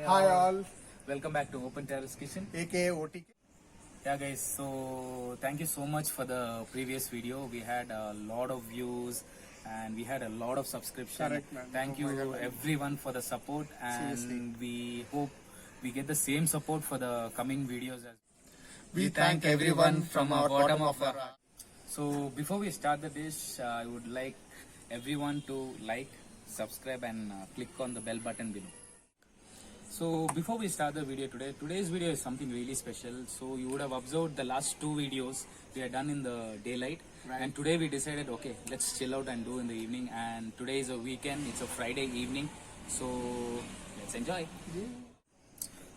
Hi all, welcome back to Open Terrace Kitchen. aka OTK. Yeah guys, so thank you so much for the previous video. We had a lot of views and we had a lot of subscription. Correct, man. Thank Oh my you God, man. everyone for the support, and Seriously. we hope we get the same support for the coming videos as We thank everyone from our bottom of our heart. So before we start the dish, I would like everyone to like, subscribe and click on the bell button below. So before we start the video today's video is something really special. So you would have observed the last two videos we are done in the daylight, Right. and today we decided, okay, let's chill out and do in the evening. And today is a weekend, it's a Friday evening, so let's enjoy.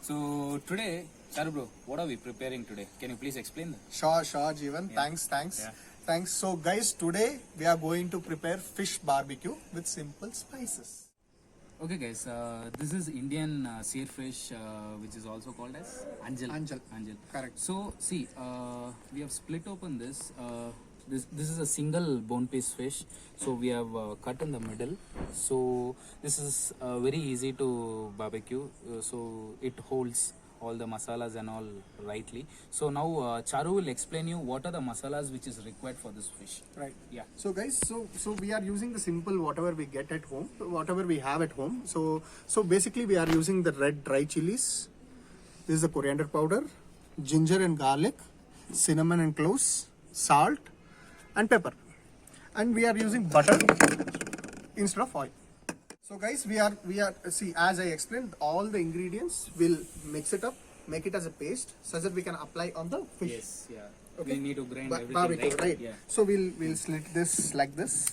So today, Charu bro, what are we preparing today? Can you please explain that? Sure, Jeevan. Yeah. Thanks. Yeah. Thanks. So guys, today we are going to prepare fish barbecue with simple spices. Okay guys, this is Indian sear fish, which is also called as Anjal. Anjal. Correct. So see, we have split open this. This is a single bone piece fish. So we have cut in the middle. So this is very easy to barbecue. So it holds all the masalas and all rightly. So now Charu will explain you what are the masalas which is required for this fish. Right. Yeah. So guys, so we are using the simple whatever we get at home, whatever we have at home. So basically we are using the red dry chilies. This is the coriander powder, ginger and garlic, cinnamon and cloves, salt and pepper. And we are using butter instead of oil. So guys, we are see, as I explained, all the ingredients, we'll mix it up, make it as a paste such that we can apply on the fish. Yes. Yeah. Okay. We need to grind everything. Barbecue, right? Yeah. So we'll slit this like this.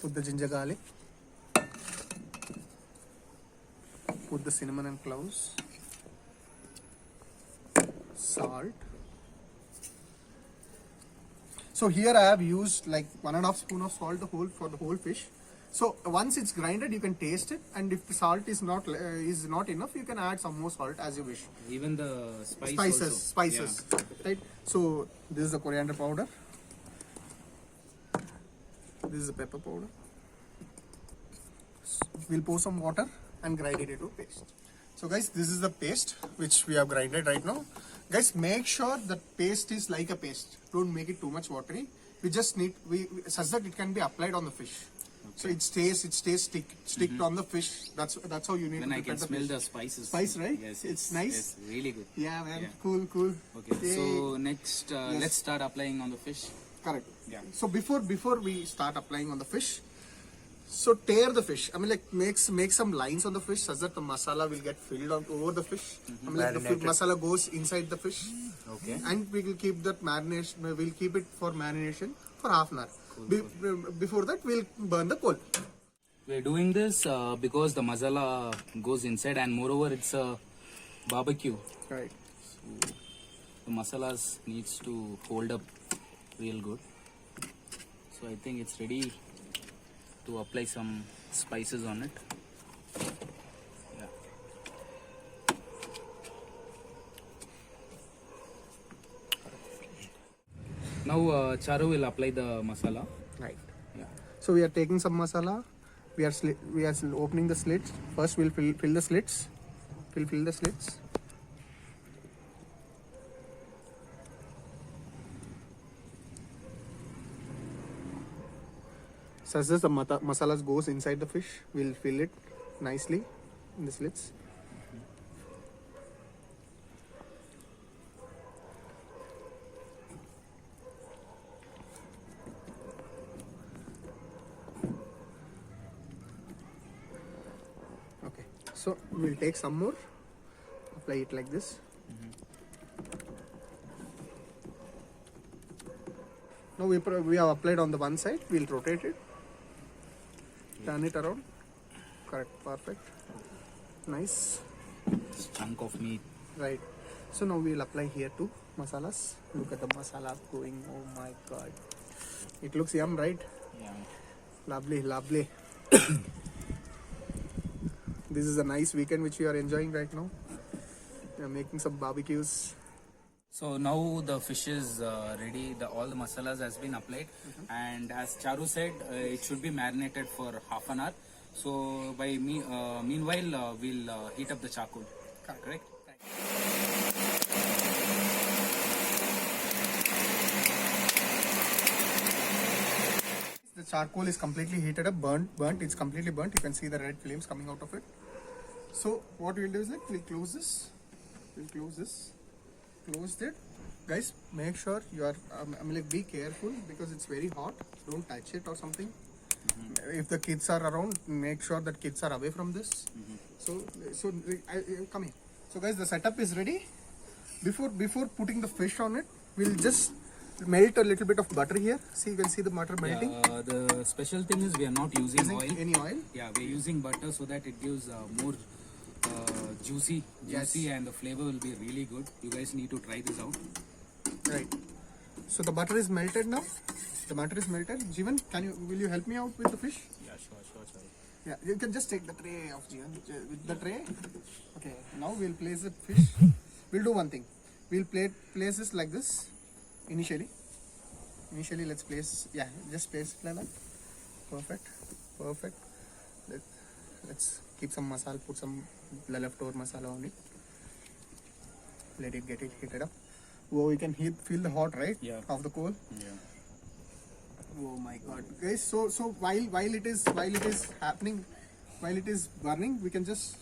Put the ginger garlic. Put the cinnamon and cloves. Salt. So here I have used like 1.5 spoon of salt for the whole fish. So once it's grinded, you can taste it, and if the salt is not enough, you can add some more salt as you wish. Even the Spices, right? So this is the coriander powder. This is the pepper powder. We'll pour some water and grind it into paste. So guys, this is the paste which we have grinded right now. Guys, make sure the paste is like a paste. Don't make it too much watery. We just need such that it can be applied on the fish. So it stays stick on the fish. That's how you need Then to I prepare can the smell fish. the spices. Spice, right? Yes, It's nice. Yes, really good. Yeah, man. Yeah. Cool. Okay, Yay. so next, let's start applying on the fish. Correct. Yeah. So before we start applying on the fish, so tear the fish. I mean, like make some lines on the fish such that the masala will get filled over the fish. I mean, like the masala goes inside the fish. Okay. And we will keep that marination. We'll keep it for marination for half an hour. Before that, we'll burn the coal. We're doing this because the masala goes inside, and moreover, it's a barbecue. Right. The masalas needs to hold up real good. So I think it's ready to apply some spices on it. Yeah. Now Charu will apply the masala. Right. Yeah. So we are taking some masala. We are opening the slits. First, we'll fill the slits. We'll fill the slits. Such as the masalas goes inside the fish, we'll fill it nicely in the slits. Okay, so we'll take some more, apply it like this. Now we have applied on the one side, we'll rotate it. Turn it around. Correct. Perfect. Nice. This chunk of meat. Right. So now we'll apply here too masalas. Look at the masala going. Oh my god. It looks yum, right? Yeah. Lovely. This is a nice weekend which we are enjoying right now. We are making some barbecues. So now the fish is ready. All the masalas has been applied, and as Charu said, it should be marinated for half an hour. So meanwhile, we'll heat up the charcoal. Correct. The charcoal is completely heated up, burnt. It's completely burnt. You can see the red flames coming out of it. So what we'll do is like we'll close this. Close it. Guys, make sure you are. I mean, like, be careful because it's very hot. Don't touch it or something. If the kids are around, make sure that kids are away from this. Come here. So guys, the setup is ready. Before putting the fish on it, we'll just melt a little bit of butter here. See, you can see the butter melting. Yeah, the special thing is we are not using oil. Any oil? Yeah, we're using butter so that it gives more juicy, Yes. and the flavor will be really good. You guys need to try this out. Right. So the butter is melted now. The butter is melted. Jeevan, will you help me out with the fish? Yeah, sure. Yeah, you can just take the tray of Jeevan with the tray. Okay. Now we'll place the fish. We'll do one thing. We'll place this like this. Initially, let's place. Yeah, just place it like that. Perfect. Let's keep some masala. Put some leftover masala on it. Let it get it heated up. Oh, you can feel the hot, right? Yeah. Of the coal. Yeah. Oh my God, guys! So while it is happening, while it is burning, we can just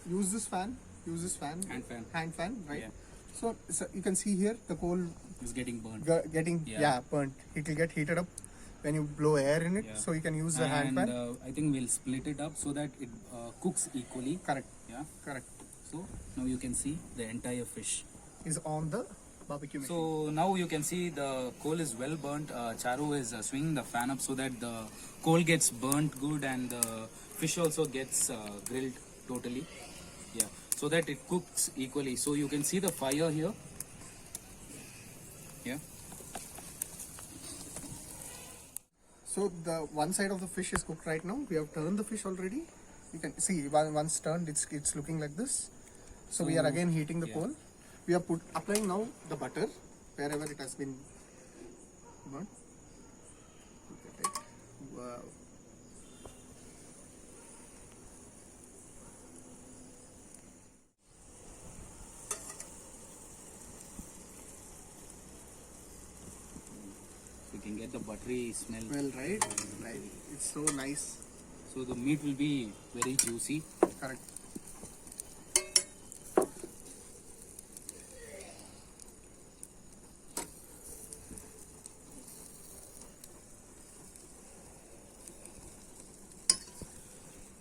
use this fan. Hand fan, right? Yeah. So you can see here the coal It's getting burnt. burnt. It will get heated up when you blow air in it. Yeah. So you can use the hand And fan. I think we'll split it up so that it cooks equally. Correct. Yeah. Correct. So now you can see the entire fish. Is on the barbecue machine. So now you can see the coal is well burnt. Charu is swinging the fan up so that the coal gets burnt good and the fish also gets grilled totally. Yeah, so that it cooks equally. So you can see the fire here. Yeah. So the one side of the fish is cooked right now. We have turned the fish already. You can see once turned, it's looking like this. So we are again heating the coal. We are applying now the butter wherever it has been burnt. Look at it. Wow. You can get the buttery smell. Well, right? It's so nice. So the meat will be very juicy. Correct.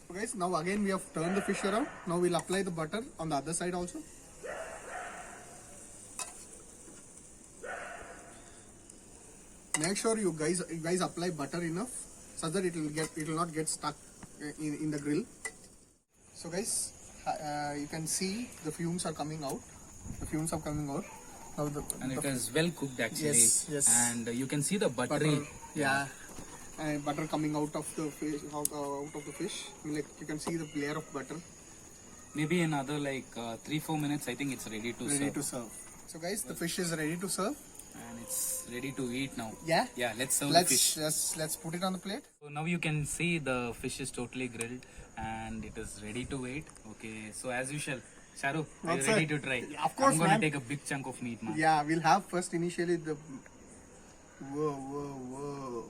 So guys, now again we have turned the fish around. Now we'll apply the butter on the other side also. Make sure you guys apply butter enough so that it will not get stuck in the grill. So guys, you can see the fumes are coming out. Now And it is well cooked actually. Yes. And you can see the buttery. butter, yeah, and butter coming out of the fish. Out of the fish, like you can see the layer of butter. Maybe another like 3-4 minutes. I think it's ready to serve. So guys, the fish is ready to serve. And it's ready to eat now. Yeah. Yeah, let's serve the fish. Let's put it on the plate. So now you can see the fish is totally grilled and it is ready to eat. Okay, so as usual, Shahrukh, are you That's ready it. to try? Of course, I'm gonna man. take a big chunk of meat, man. Yeah, we'll have first initially the. Whoa.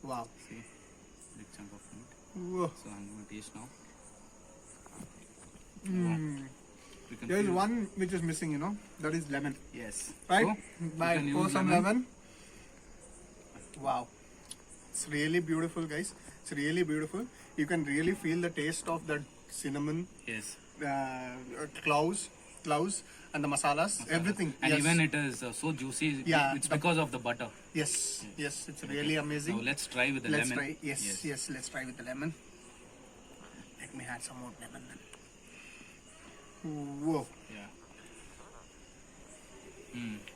Wow. See, big chunk of meat. Whoa. So I'm gonna taste now. You can There is feel- one which is missing, that is lemon. Yes. Right? So, you Bye. can Pour use some lemon. Wow. It's really beautiful, guys. It's really beautiful. You can really feel the taste of that cinnamon, Yes. cloves, and the masalas, everything. And Yes. even it is so juicy. Yeah, It's because of the butter. Yes. It's really amazing. Now let's try with the Let's lemon. try. Yes. Let's try with the lemon. Let me add some more lemon then. Whoa. Yeah.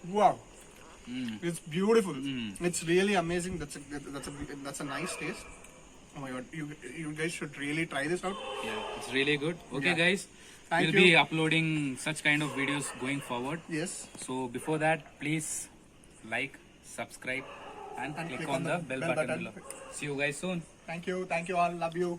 Wow. Mm. It's beautiful. Mm. It's really amazing. That's a nice taste. Oh my God, you guys should really try this out. Yeah, it's really good. Okay, Yeah. guys. Thank we'll you. be uploading such kind of videos going forward. Yes. So before that, please like, subscribe, and click on the bell button below. See you guys soon. Thank you. Thank you all. Love you.